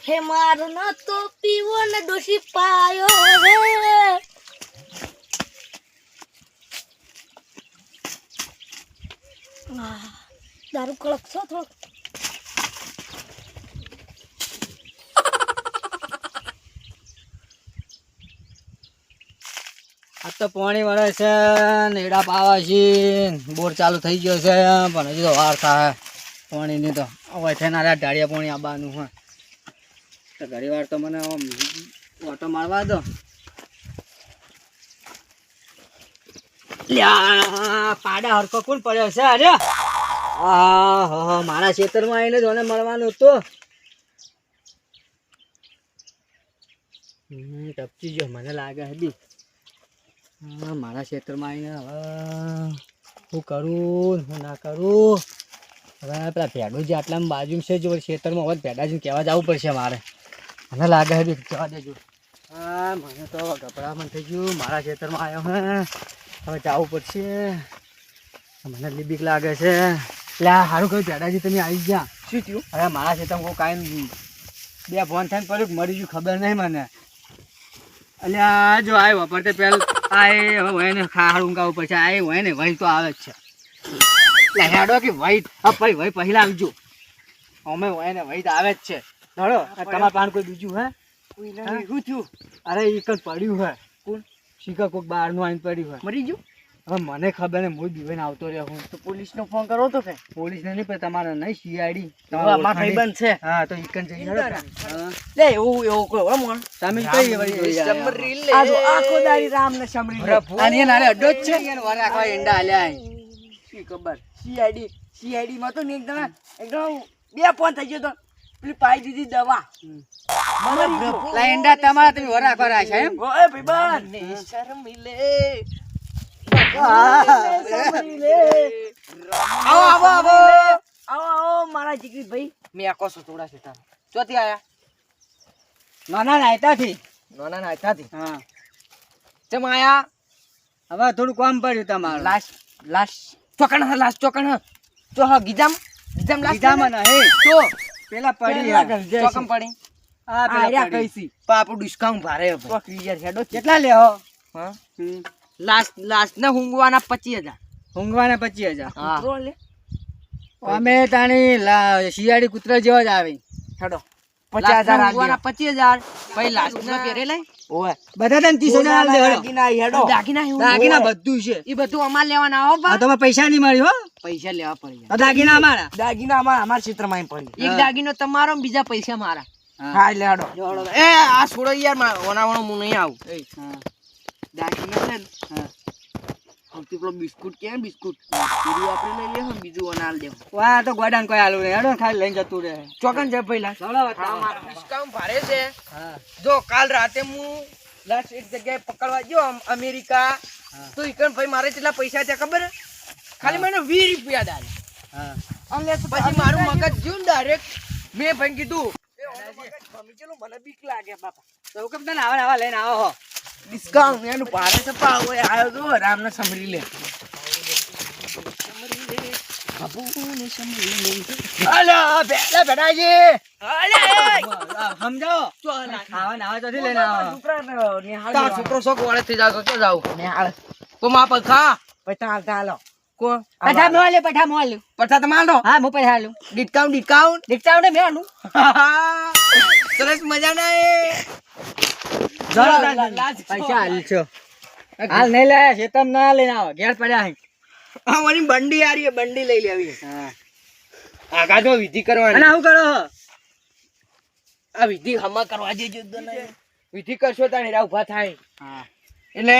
હે મારો ન તો પીવો ને ડોશી પાયો રે દારૂ કડક છો થોડો આ તો પાણી વળે છે નેડા પાવા છે બોર ચાલુ થઈ ગયો છે પણ હજી તો વાર થાય પાણીની તો હવે થઈને ઢાળિયા પાણી આવવાનું હોય તો ઘણી વાર તો મને ઓટો મારવા દો પાડા હરકો કોણ પડ્યો છે અરે હા મારા ખેતરમાં આવીને જોને મળવાનું હતું ટપકી ગયો મને લાગે હજી મારા ક્ષેત્રમાં આવીને હવે શું કરું હું ના કરું હવે પેલા ભેડું જે આટલા બાજુ છે જો ક્ષેત્રમાં હવે ભેડાજીને કહેવા જવું પડશે મારે મને લાગે છે જવા દેજો હા મને તો ગભરામણ થઈ ગયું મારા ક્ષેત્રમાં આવ્યો હે હવે જવું પડશે મને લીબીક લાગે છે એટલે સારું કહ્યું ભેડાજી તમે આવી ગયા શું થયું હવે મારા ક્ષેત્રમાં કોઈ કાંઈ બે ફોન થઈને પડ્યું મરી ગયું ખબર નહીં મને અલ્યા જો આ વાપરતે પેલ આ હવે વયને ખાડું ઊંઘાવું પછી આ હોય ને વહી તો આવે જ છે એટલે હેડો કે વહી ભાઈ વહી પહેલા આવજો અમે વયને વહી તો આવે જ છે ધડો તમારા પાન કોઈ બીજું હે શું થયું અરે એ કઈ પડ્યું હે કોણ શીખર કોઈક બહારનું આવીને પડ્યું હોય મરી ગયું હવે મને ખબર ને હું બીવાઈને આવતો રહ્યો હું તો પોલીસનો ફોન કરો તો કે પોલીસને નહીં પણ તમારે નહીં સીઆઈડી તમારા ભાઈબંધ છે હા તો ઈકન જઈ લે એવું કોઈ મોણ તમે કઈ વળી સમરી લે આ જો આખો દાડી રામ ને સમરી લે અને એ નારે અડ્ડો જ છે એને વારે આખા એંડા આલ્યા શી ખબર સીઆઈડી માં તો ને એકદમ બે ફોન થઈ ગયો તો પેલી પાઈ દીધી દવા લા એંડા તમારા તમે વારે આખા રાખ્યા એમ ઓય ભાઈબંધ ને શરમી લે આવો મારા દીકરી ભાઈ મેં આકો છો થોડા છે તાર ચોથી આયા નાના નાયતાથી હા ચમ આયા હવે થોડું કામ પડ્યું તમારું લાશ ચોકણ તો હા ગીજામ લાશ ગીજામ ન હે તો પેલા પડી ચોકમ પડી આ પેલા કઈસી પાપુ ડિસ્કાઉન્ટ ભારે હે તો ક્લિયર હેડો કેટલા લેહો હા લાસ્ટ ને હુંગવાના 25000 હુંગવાના 25000 કૂતરો લે અમે તાણી શિયાળી કૂતરા જેવા જ આવે હેડો 50000 હુંગવાના 25000 ભાઈ લાસ્ટ ને પેરે લઈ ઓય બધા તને 30000 આલ દે હેડો દાગીના બધું છે ઈ બધું અમાર લેવાના હો બા તમે પૈસા નહીં મળી હો પૈસા લેવા પડી દાગીના અમારા ક્ષેત્રમાં પડી એક દાગીનો તમારો બીજા પૈસા મારા હા લે હેડો એ આ છોડો યાર ઓનાવાનો હું નહીં આવું હા દાગીનો છે હા આવતી પેલો બિસ્કુટ કે બિસ્કુટ બીજું આપણે લઈ લેવું બીજું અનાલ દેવું વાહ તો ગોડાન કોઈ આલું રે હેડો ખાલી લઈને જતું રે ચોકન છે પહેલા ડિસ્કાઉન્ટ ભારે છે હા જો કાલ રાતે હું લાસ્ટ એક જગ્યાએ પકડવા ગયો અમેરિકા તો ઈકન ભાઈ મારે કેટલા પૈસા છે ખબર ખાલી મને 20 રૂપિયા દાલ હા અને પછી મારું મગજ જ્યું ડાયરેક્ટ મેં ભાઈ કીધું મને બીક લાગે બાપા તો કેમ તને આવા લઈને આવો ડિસ્કાઉન્ટ એનું ભારે છે પાવ આવ્યો તો રામને સમરી લે બાબુને સમરી લે અલા બેડાજી અલા સમજાવો તો ખાવા ના તો લઈને આવો છોકરો શોક વાળે થઈ જાવ તો જાવ નિહાળ કો માં પખા પૈસા હાલો કો પઠા મોલે પઠા તમારો હા મો પૈસા હાલું ડિસ્કાઉન્ટ મે આલું સરસ મજા ના પૈસા હાલ છો હાલ નહીં લે શેતમ ના લઈને આવો ઘેર પડ્યા હા મારી બંડી આ રહી બંડી લઈ લેવી હા આગા જો વિધિ કરવાની અને આવું કરો આ વિધિ હમા કરવા જેજો વિધિ કરશો તાણે રા ઉભા થાય હા એટલે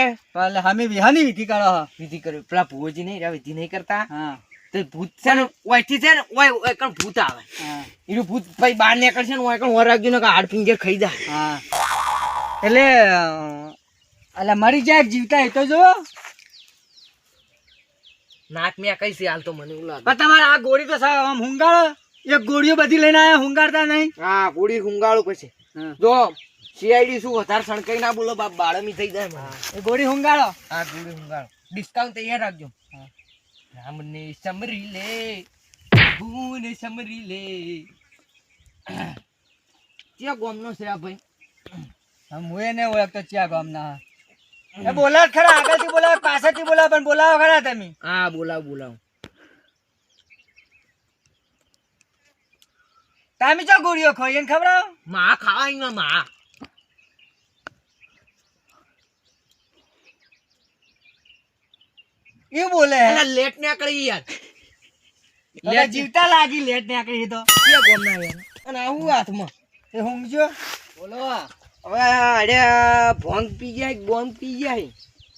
અમે વિહાની વિધિ કરો વિધિ કરો પેલા ભુવજી નહીં રા વિધિ નહીં કરતા હા તો ભૂત છે ને ઓયથી છે ને ઓય કણ ભૂત આવે હા એનું ભૂત ભાઈ બહાર નીકળશે ને ઓય કણ વરાગ્યું ને હાડ ફિંગર ખાઈ જાય હા એટલે અલા મરી જાય જીવતા એ તો જો નાક મે કઈ છે હાલ તો મને એવું લાગે પણ તમારે આ ગોળી તો આમ હુંગાળો એક ગોળીઓ બધી લઈને આયા હુંગાડતા નહીં હા ગોળી હુંગાળો પછી જો સીઆઈડી શું વધારે સણકાઈ ના બોલો બાપ બાળમી થઈ જાય એ ગોળી હુંગાળો હા ગોળી હુંગાળો ડિસ્કાઉન્ટ તૈયાર રાખજો રામને સમરી લે ભૂને સમરી લે ક્યાં ગામનો છે આ ભાઈ? હું એને ઓળખતો ચિયા ગામના. એ બોલાવ ખરા, આગળથી બોલાવ, પાછળથી બોલાવ, પણ બોલાવો ખરા તમે. હા બોલાવ. તમે ચો ગોળીઓ ખોઈ એને ખબર આવ? માં ખાવાય ને માં. એવું બોલે હે? અલા લેટ નીકળી યાર. લેટ જીવતા લાગી, લેટ નીકળી તો. ક્યાં ગામના યાર? અને આવું હાથમાં. એ ઊંઘજો. બોલો હવે અરે ભોંગ પી જાય.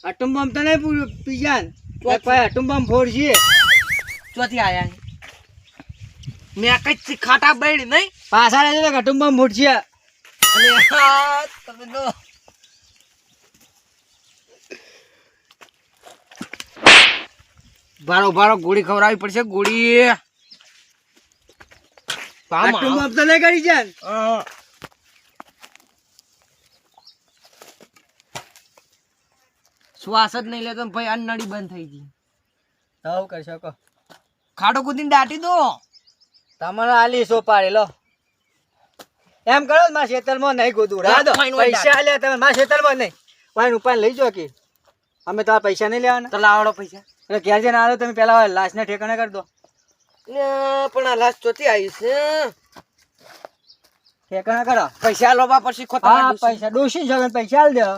અટમ બોમ્બ તો નહીં પીજાન. ભાઈ અટમ બોમ્બ ફોડશે. ચોથી આયા મેં કઈ ખાટા બેડ નહીં. પાછા રહેજો ને અટમ બોમ્બ ફોડશે. અને આ તમે તો ભારો ગોળી ખવડાવવી પડશે. ગોળી અટમ બોમ્બ તો નહીં કરી જાન. શ્વાસ જ નહીં લેતો ને ભાઈ આ નળી બંધ થઈ ગઈ. હવ કરી શકો. ખાડો કૂદીને દાટી દો. તમારે આલી સો પાડી લો. એમ કરો મારા ખેતરમાં નહીં ગોદું. પૈસા આલ્યા તમે મારા ખેતરમાં નહીં. વાઈન ઉપાય લઈ જો કે અમે તમારા પૈસા નહીં લેવાના. તો લાવડો પૈસા. એટલે ઘેર જઈને આવ્યો તમે પેલા લાશને ઠેકાણે કરી દો. પણ આ લાશ ચોથી આવી છે. ઠેકાણે કરો. પૈસા લોબા પછી હા પૈસા ડોસી જગન પૈસા આલ દો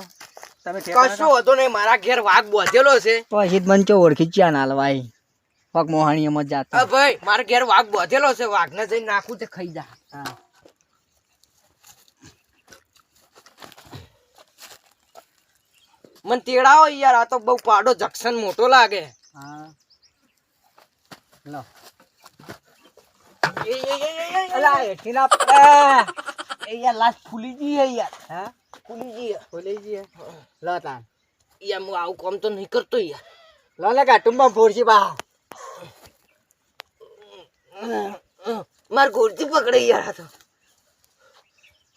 તમે. કશું હતો નહીં. મારા ઘેર વાઘ બોધેલો છે. પછી મન ચો ઓળખી ચા ના લવાય. પગ મોહાણી એમ જ જાતો. હા ભાઈ મારા ઘેર વાઘ બોધેલો છે. વાઘને જઈને નાખું તે ખાઈ જા. હા મને તેડાવો યાર. આ તો બહુ પાડો જંકશન મોટો લાગે. હા લો. અલા એઠી ના પડે. એ યાર લાશ ફૂલી ગઈ હે યાર. હા ફૂલી ગઈ હે. બોલી જઈએ. લો તાન યાર હું આવું કામ તો નહીં કરતો યાર. લો ને કાટુંબા ફોડશી બા. માર ગોળથી પકડે યાર. આ તો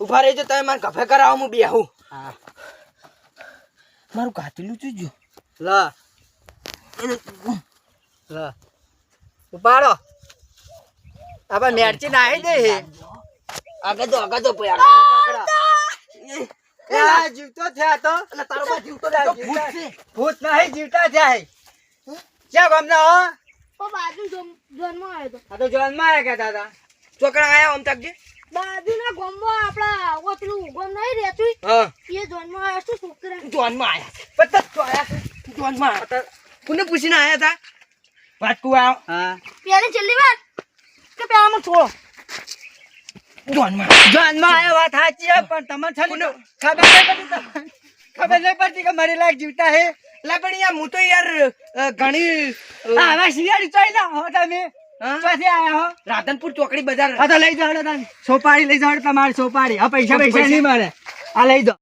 ઉભા રહેજો તમે. મારે ગફે કરાવો. હું બેહું. હા મારું કાતલું ચૂજો. લો લો ઉપાડો. આપણે મેરચી નાહી દે. આગળ તો ભાઈ આ જીવતો થયા તો. એટલે તારો બા જીવતો લાગે. ભૂત છે. ભૂત નહીં જીવતા થયા. ક્યાં ગામના હો? બાજુ જન્મ આવ્યો તો. આ તો જોનમાં આવ્યા કહેતા હતા. ચોકડા આયા ઓમ તકજે. બાજુના ગામમાં આપડા ઓતલું ગામ નહીં રહેતું હા એ જન્મ આવ્યો છે છોકરા. જોનમાં આયા છે. પતત તો આયા છે. જોનમાં આયા હતા. કોને પૂછીને આયા હતા? વાટકુ આવ. હા પેલી છેલ્લી વાર કે પેલામાં છોડો. જોનમાં આવ્યા વાત સાચી છે પણ તમને છે ને ખબર નહીં પડતી તમને. ખબર નહીં પડતી કે મારી લાયક જીવતા હે. લાગણીયા હું તો યાર ઘણી હવે શિયાળી ચોઈ ના હો તમે. ક્યાંથી આયા હો? રાધનપુર ચોકડી બજાર. આ તો લઈ જાઓ તમે. સોપારી લઈ જાઓ તમારી સોપારી. આ પૈસા નહીં મારે. આ લઈ જાઓ.